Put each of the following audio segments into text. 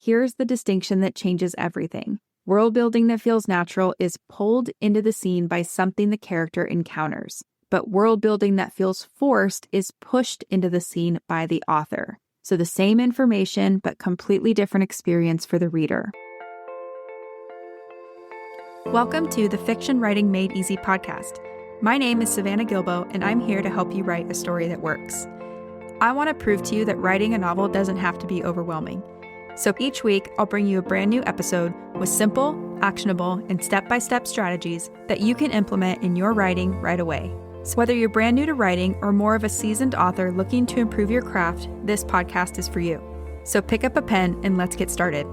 Here's the distinction that changes everything. World building that feels natural is pulled into the scene by something the character encounters, but world building that feels forced is pushed into the scene by the author. So the same information, but completely different experience for the reader. Welcome to the Fiction Writing Made Easy podcast. My name is Savannah Gilbo, and I'm here to help you write a story that works. I want to prove to you that writing a novel doesn't have to be overwhelming. So each week, I'll bring you a brand new episode with simple, actionable, and step-by-step strategies that you can implement in your writing right away. So whether you're brand new to writing or more of a seasoned author looking to improve your craft, this podcast is for you. So pick up a pen and let's get started.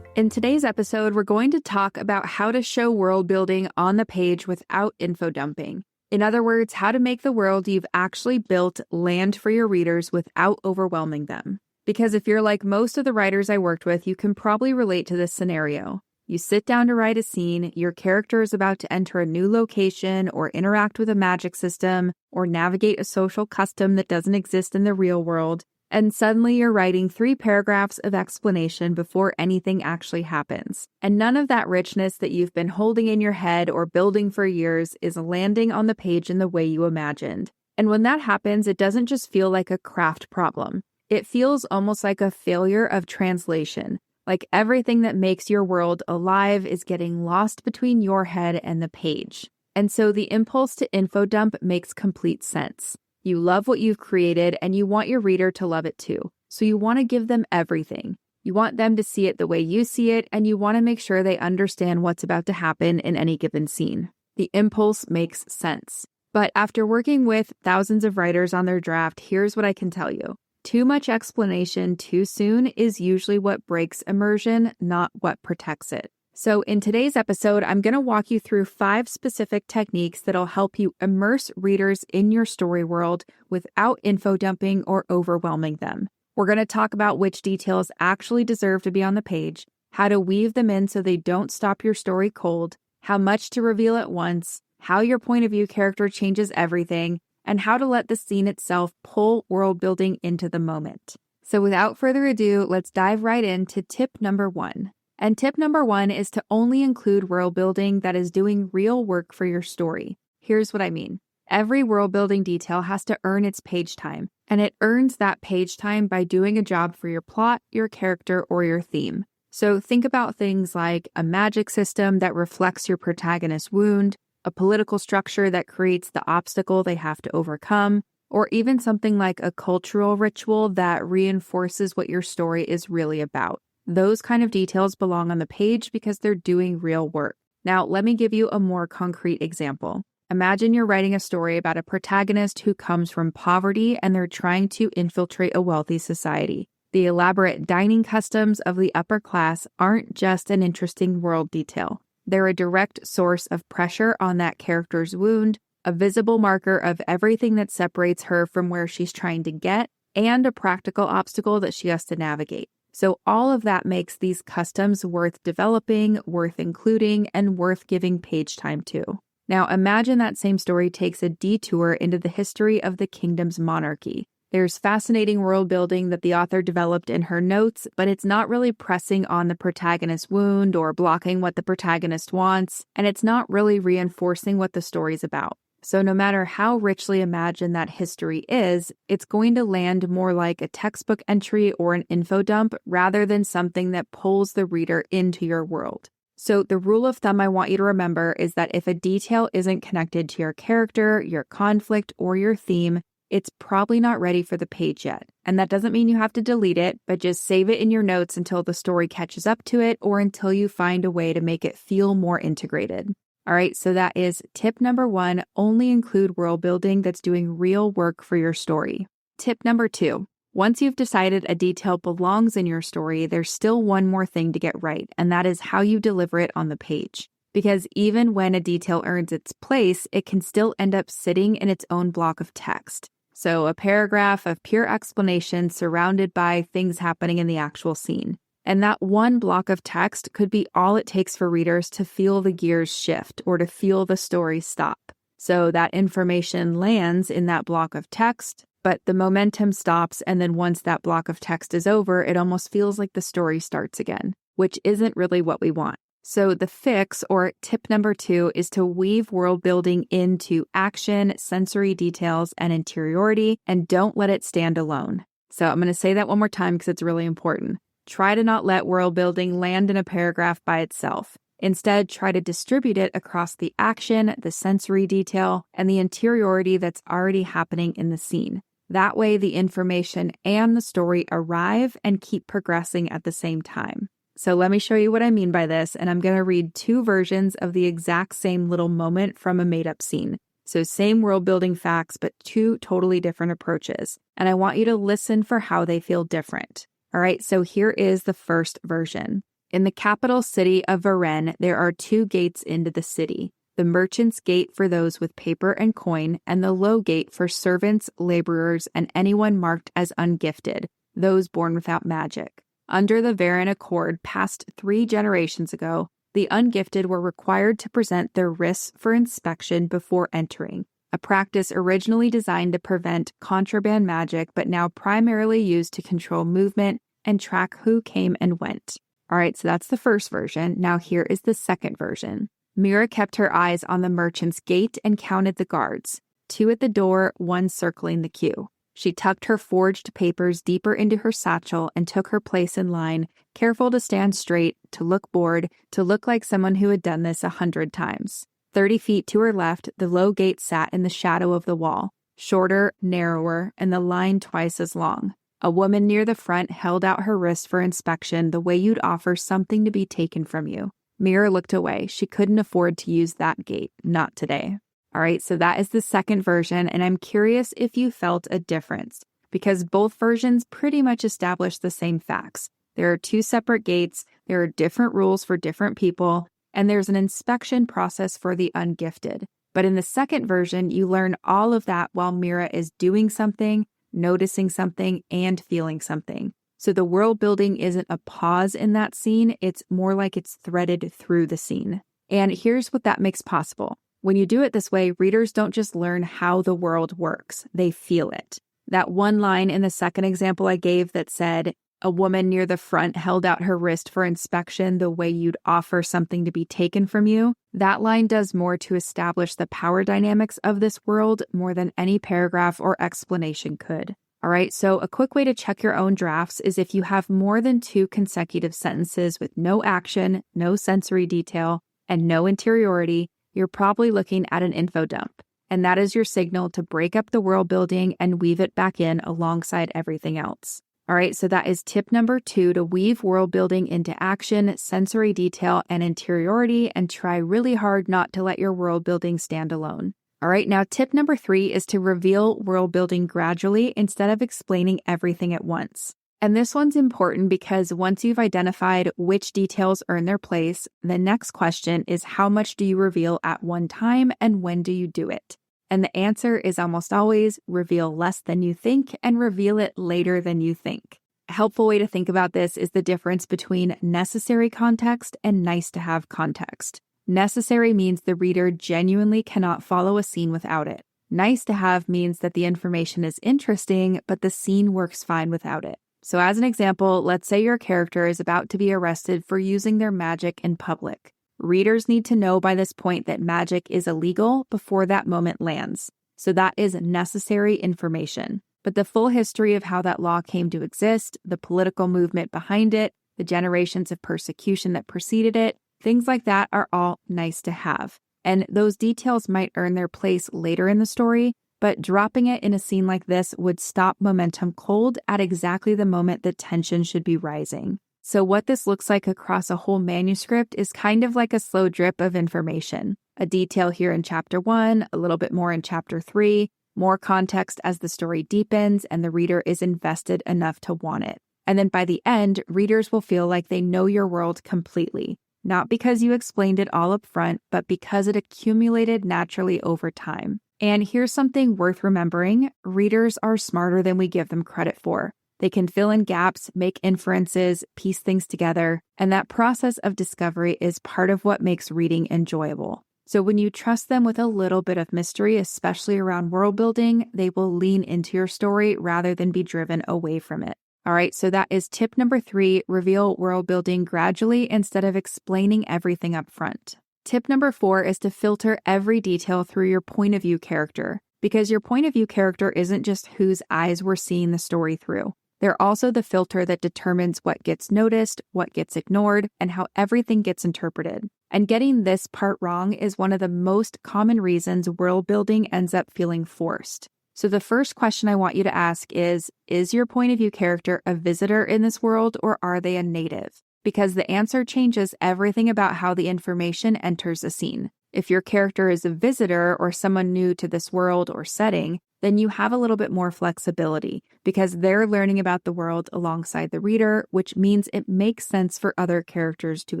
In today's episode, we're going to talk about how to show world building on the page without infodumping. In other words, how to make the world you've actually built land for your readers without overwhelming them. Because if you're like most of the writers I worked with, you can probably relate to this scenario. You sit down to write a scene, your character is about to enter a new location or interact with a magic system or navigate a social custom that doesn't exist in the real world, and suddenly you're writing 3 paragraphs of explanation before anything actually happens. And none of that richness that you've been holding in your head or building for years is landing on the page in the way you imagined. And when that happens, it doesn't just feel like a craft problem. It feels almost like a failure of translation, like everything that makes your world alive is getting lost between your head and the page. And so the impulse to infodump makes complete sense. You love what you've created and you want your reader to love it too. So you want to give them everything. You want them to see it the way you see it, and you want to make sure they understand what's about to happen in any given scene. The impulse makes sense. But after working with thousands of writers on their draft, here's what I can tell you. Too much explanation too soon is usually what breaks immersion, not what protects it. So in today's episode, I'm going to walk you through 5 specific techniques that'll help you immerse readers in your story world without infodumping or overwhelming them. We're going to talk about which details actually deserve to be on the page, how to weave them in so they don't stop your story cold, how much to reveal at once, how your point of view character changes everything, and how to let the scene itself pull world building into the moment. So without further ado, let's dive right into tip number 1. And tip number 1 is to only include world building that is doing real work for your story. Here's what I mean. Every world building detail has to earn its page time, and it earns that page time by doing a job for your plot, your character, or your theme. So think about things like a magic system that reflects your protagonist's wound, a political structure that creates the obstacle they have to overcome, or even something like a cultural ritual that reinforces what your story is really about. Those kind of details belong on the page because they're doing real work. Now, let me give you a more concrete example. Imagine you're writing a story about a protagonist who comes from poverty and they're trying to infiltrate a wealthy society. The elaborate dining customs of the upper class aren't just an interesting world detail. They're a direct source of pressure on that character's wound, a visible marker of everything that separates her from where she's trying to get, and a practical obstacle that she has to navigate. So all of that makes these customs worth developing, worth including, and worth giving page time to. Now imagine that same story takes a detour into the history of the kingdom's monarchy. There's fascinating world building that the author developed in her notes, but it's not really pressing on the protagonist's wound or blocking what the protagonist wants, and it's not really reinforcing what the story's about. So no matter how richly imagined that history is, it's going to land more like a textbook entry or an info dump rather than something that pulls the reader into your world. So the rule of thumb I want you to remember is that if a detail isn't connected to your character, your conflict, or your theme, it's probably not ready for the page yet. And that doesn't mean you have to delete it, but just save it in your notes until the story catches up to it or until you find a way to make it feel more integrated. All right, so that is tip number 1, only include world building that's doing real work for your story. Tip number 2, once you've decided a detail belongs in your story, there's still one more thing to get right, and that is how you deliver it on the page. Because even when a detail earns its place, it can still end up sitting in its own block of text. So a paragraph of pure explanation surrounded by things happening in the actual scene. And that one block of text could be all it takes for readers to feel the gears shift or to feel the story stop. So that information lands in that block of text, but the momentum stops, and then once that block of text is over, it almost feels like the story starts again, which isn't really what we want. So the fix, or tip number 2, is to weave world building into action, sensory details, and interiority, and don't let it stand alone. So I'm going to say that one more time because it's really important. Try to not let world building land in a paragraph by itself. Instead, try to distribute it across the action, the sensory detail, and the interiority that's already happening in the scene. That way, the information and the story arrive and keep progressing at the same time. So let me show you what I mean by this, and I'm going to read 2 versions of the exact same little moment from a made-up scene. So same world-building facts, but 2 totally different approaches. And I want you to listen for how they feel different. All right, so here is the first version. In the capital city of Varennes, there are 2 gates into the city. The merchant's gate for those with paper and coin, and the low gate for servants, laborers, and anyone marked as ungifted, those born without magic. Under the Varennes Accord passed 3 generations ago, the ungifted were required to present their wrists for inspection before entering, a practice originally designed to prevent contraband magic but now primarily used to control movement and track who came and went. All right, so that's the first version. Now here is the second version. Mira kept her eyes on the merchant's gate and counted the guards, 2 at the door, 1 circling the queue. She tucked her forged papers deeper into her satchel and took her place in line, careful to stand straight, to look bored, to look like someone who had done this 100 times. 30 feet to her left, the low gate sat in the shadow of the wall, shorter, narrower, and the line twice as long. A woman near the front held out her wrist for inspection the way you'd offer something to be taken from you. Mira looked away. She couldn't afford to use that gate, not today. All right, so that is the second version, and I'm curious if you felt a difference, because both versions pretty much establish the same facts. There are 2 separate gates, there are different rules for different people, and there's an inspection process for the ungifted. But in the second version, you learn all of that while Mira is doing something, noticing something, and feeling something. So the world building isn't a pause in that scene, it's more like it's threaded through the scene. And here's what that makes possible. When you do it this way, readers don't just learn how the world works, they feel it. That one line in the second example I gave that said, a woman near the front held out her wrist for inspection the way you'd offer something to be taken from you, that line does more to establish the power dynamics of this world more than any paragraph or explanation could. All right, so a quick way to check your own drafts is if you have more than 2 consecutive sentences with no action, no sensory detail, and no interiority, you're probably looking at an info dump. And that is your signal to break up the world building and weave it back in alongside everything else. All right, so that is tip number 2, to weave world building into action, sensory detail, and interiority, and try really hard not to let your world building stand alone. All right, now tip number 3 is to reveal world building gradually instead of explaining everything at once. And this one's important because once you've identified which details earn their place, the next question is how much do you reveal at one time and when do you do it? And the answer is almost always reveal less than you think and reveal it later than you think. A helpful way to think about this is the difference between necessary context and nice to have context. Necessary means the reader genuinely cannot follow a scene without it. Nice to have means that the information is interesting, but the scene works fine without it. So as an example, let's say your character is about to be arrested for using their magic in public. Readers need to know by this point that magic is illegal before that moment lands. So that is necessary information. But the full history of how that law came to exist, the political movement behind it, the generations of persecution that preceded it, things like that are all nice to have. And those details might earn their place later in the story, but dropping it in a scene like this would stop momentum cold at exactly the moment that tension should be rising. So what this looks like across a whole manuscript is kind of like a slow drip of information. A detail here in chapter 1, a little bit more in chapter 3, more context as the story deepens and the reader is invested enough to want it. And then by the end, readers will feel like they know your world completely. Not because you explained it all up front, but because it accumulated naturally over time. And here's something worth remembering. Readers are smarter than we give them credit for. They can fill in gaps, make inferences, piece things together, and that process of discovery is part of what makes reading enjoyable. So when you trust them with a little bit of mystery, especially around world building, they will lean into your story rather than be driven away from it. All right, so that is tip number 3, reveal world building gradually instead of explaining everything up front. Tip number 4 is to filter every detail through your point of view character, because your point of view character isn't just whose eyes we're seeing the story through. They're also the filter that determines what gets noticed, what gets ignored, and how everything gets interpreted. And getting this part wrong is one of the most common reasons world building ends up feeling forced. So the first question I want you to ask is your point of view character a visitor in this world, or are they a native? Because the answer changes everything about how the information enters a scene. If your character is a visitor or someone new to this world or setting, then you have a little bit more flexibility because they're learning about the world alongside the reader, which means it makes sense for other characters to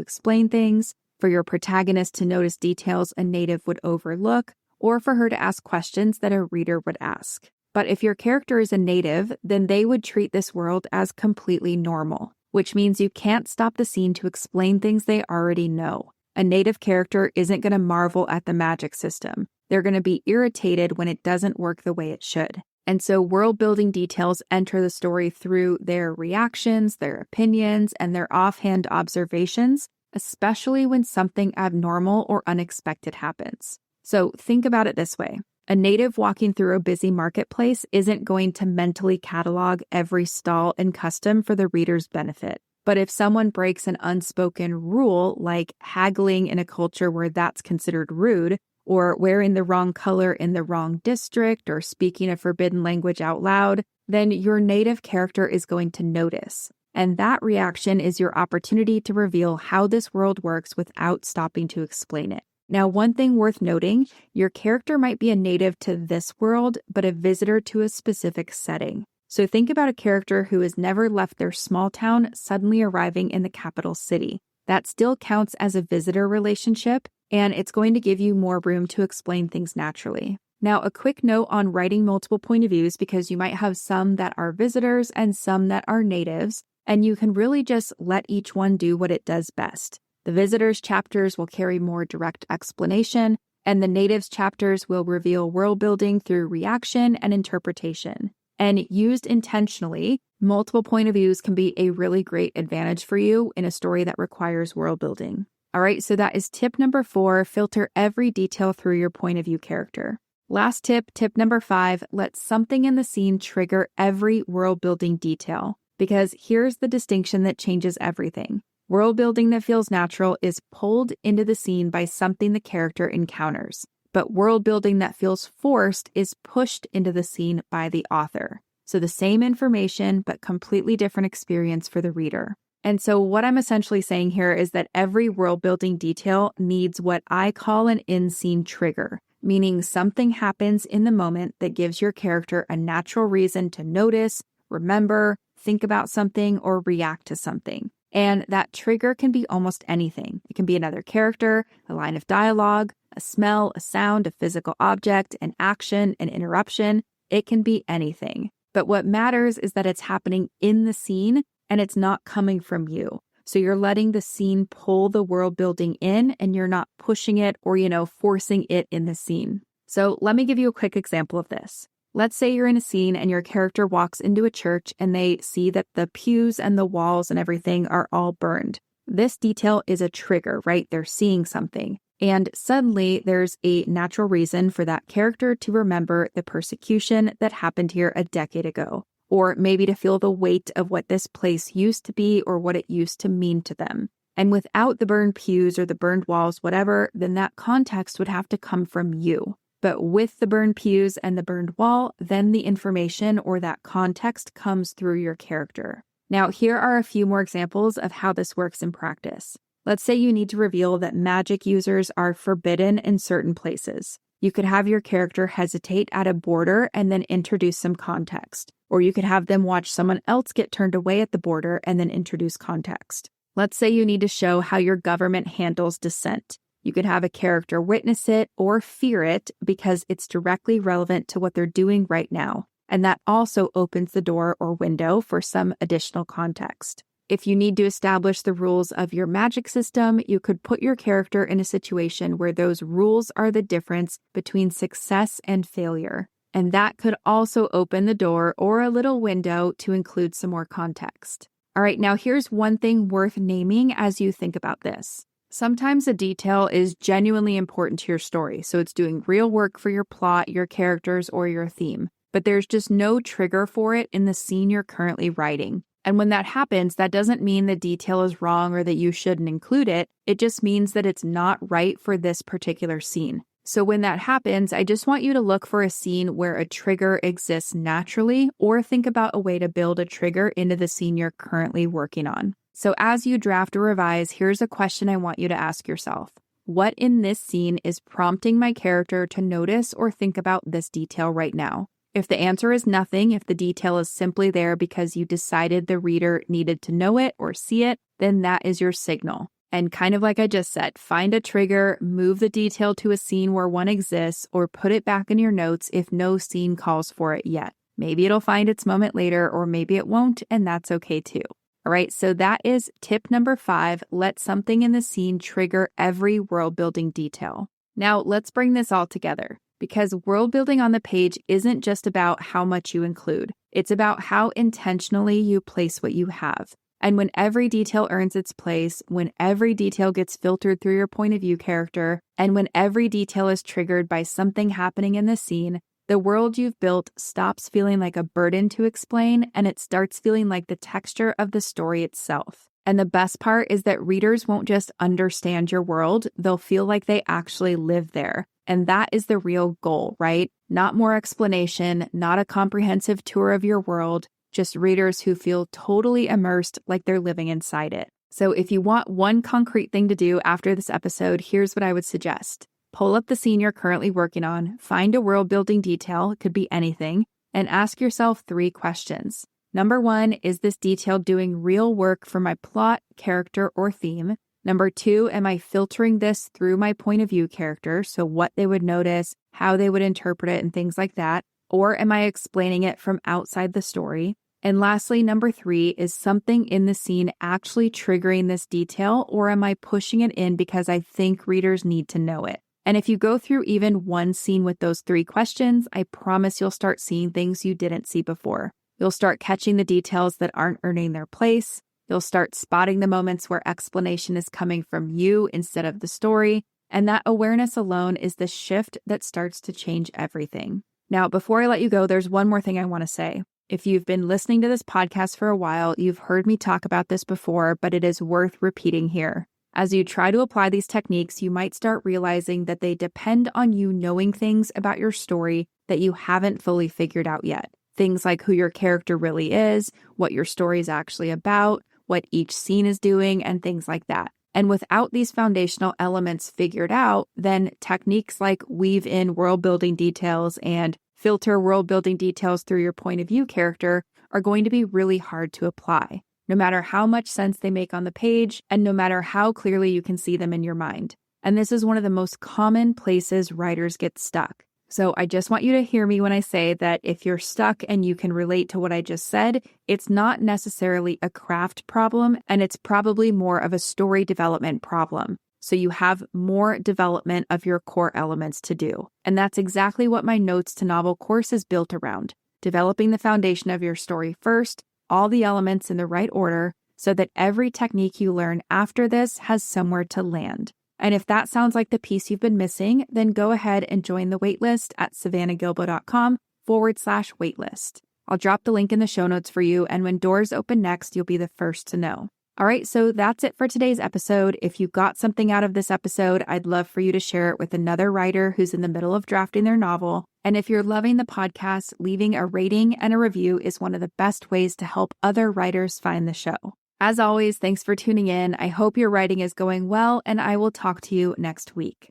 explain things, for your protagonist to notice details a native would overlook, or for her to ask questions that a reader would ask. But if your character is a native, then they would treat this world as completely normal, which means you can't stop the scene to explain things they already know. A native character isn't going to marvel at the magic system. They're going to be irritated when it doesn't work the way it should. And so world-building details enter the story through their reactions, their opinions, and their offhand observations, especially when something abnormal or unexpected happens. So think about it this way. A native walking through a busy marketplace isn't going to mentally catalog every stall and custom for the reader's benefit. But if someone breaks an unspoken rule, like haggling in a culture where that's considered rude, or wearing the wrong color in the wrong district, or speaking a forbidden language out loud, then your native character is going to notice. And that reaction is your opportunity to reveal how this world works without stopping to explain it. Now, one thing worth noting, your character might be a native to this world, but a visitor to a specific setting. So think about a character who has never left their small town suddenly arriving in the capital city. That still counts as a visitor relationship, and it's going to give you more room to explain things naturally. Now, a quick note on writing multiple point of views, because you might have some that are visitors and some that are natives, and you can really just let each one do what it does best. The visitors chapters will carry more direct explanation, and the natives chapters will reveal world building through reaction and interpretation. And used intentionally, multiple point of views can be a really great advantage for you in a story that requires world building. All right, so that is tip number 4, filter every detail through your point of view character. Last tip, tip number 5, let something in the scene trigger every world building detail. Because here's the distinction that changes everything. World building that feels natural is pulled into the scene by something the character encounters. But world building that feels forced is pushed into the scene by the author. So the same information, but completely different experience for the reader. And so what I'm essentially saying here is that every world building detail needs what I call an in-scene trigger, meaning something happens in the moment that gives your character a natural reason to notice, remember, think about something, or react to something. And that trigger can be almost anything. It can be another character, a line of dialogue, a smell, a sound, a physical object, an action, an interruption. It can be anything. But what matters is that it's happening in the scene and it's not coming from you. So you're letting the scene pull the world building in and you're not pushing it or, forcing it in the scene. So let me give you a quick example of this. Let's say you're in a scene and your character walks into a church and they see that the pews and the walls and everything are all burned. This detail is a trigger, right? They're seeing something. And suddenly there's a natural reason for that character to remember the persecution that happened here a decade ago, or maybe to feel the weight of what this place used to be or what it used to mean to them. And without the burned pews or the burned walls, whatever, then that context would have to come from you. But with the burned pews and the burned wall, then the information or that context comes through your character. Now, here are a few more examples of how this works in practice. Let's say you need to reveal that magic users are forbidden in certain places. You could have your character hesitate at a border and then introduce some context. Or you could have them watch someone else get turned away at the border and then introduce context. Let's say you need to show how your government handles dissent. You could have a character witness it or fear it because it's directly relevant to what they're doing right now. And that also opens the door or window for some additional context. If you need to establish the rules of your magic system, you could put your character in a situation where those rules are the difference between success and failure. And that could also open the door or a little window to include some more context. All right, now here's one thing worth naming as you think about this. Sometimes a detail is genuinely important to your story, so it's doing real work for your plot, your characters, or your theme. But there's just no trigger for it in the scene you're currently writing. And when that happens, that doesn't mean the detail is wrong or that you shouldn't include it. It just means that it's not right for this particular scene. So when that happens, I just want you to look for a scene where a trigger exists naturally, or think about a way to build a trigger into the scene you're currently working on. So as you draft or revise, here's a question I want you to ask yourself. What in this scene is prompting my character to notice or think about this detail right now? If the answer is nothing, if the detail is simply there because you decided the reader needed to know it or see it, then that is your signal. And kind of like I just said, find a trigger, move the detail to a scene where one exists, or put it back in your notes if no scene calls for it yet. Maybe it'll find its moment later, or maybe it won't, and that's okay too. All right, so that is tip number 5. Let something in the scene trigger every world building detail. Now let's bring this all together, because world building on the page isn't just about how much you include. It's about how intentionally you place what you have. And when every detail earns its place, when every detail gets filtered through your point of view character, and when every detail is triggered by something happening in the scene, the world you've built stops feeling like a burden to explain, and it starts feeling like the texture of the story itself. And the best part is that readers won't just understand your world, they'll feel like they actually live there. And that is the real goal, right? Not more explanation, not a comprehensive tour of your world, just readers who feel totally immersed like they're living inside it. So if you want one concrete thing to do after this episode, here's what I would suggest. Pull up the scene you're currently working on, find a world building detail, it could be anything, and ask yourself 3 questions. Number 1, is this detail doing real work for my plot, character, or theme? Number 2, am I filtering this through my point of view character, so what they would notice, how they would interpret it, and things like that? Or am I explaining it from outside the story? And lastly, number 3, is something in the scene actually triggering this detail, or am I pushing it in because I think readers need to know it? And if you go through even one scene with those 3 questions, I promise you'll start seeing things you didn't see before. You'll start catching the details that aren't earning their place. You'll start spotting the moments where explanation is coming from you instead of the story. And that awareness alone is the shift that starts to change everything. Now, before I let you go, there's one more thing I want to say. If you've been listening to this podcast for a while, you've heard me talk about this before, but it is worth repeating here. As you try to apply these techniques, you might start realizing that they depend on you knowing things about your story that you haven't fully figured out yet. Things like who your character really is, what your story is actually about, what each scene is doing, and things like that. And without these foundational elements figured out, then techniques like weave in world building details and filter world building details through your point of view character are going to be really hard to apply, no matter how much sense they make on the page and no matter how clearly you can see them in your mind. And this is one of the most common places writers get stuck. So I just want you to hear me when I say that if you're stuck and you can relate to what I just said, it's not necessarily a craft problem, and it's probably more of a story development problem. So you have more development of your core elements to do. And that's exactly what my Notes to Novel course is built around, developing the foundation of your story first, all the elements in the right order, so that every technique you learn after this has somewhere to land. And if that sounds like the piece you've been missing, then go ahead and join the waitlist at savannahgilbo.com/waitlist. I'll drop the link in the show notes for you, and when doors open next, you'll be the first to know. All right, so that's it for today's episode. If you got something out of this episode, I'd love for you to share it with another writer who's in the middle of drafting their novel. And if you're loving the podcast, leaving a rating and a review is one of the best ways to help other writers find the show. As always, thanks for tuning in. I hope your writing is going well, and I will talk to you next week.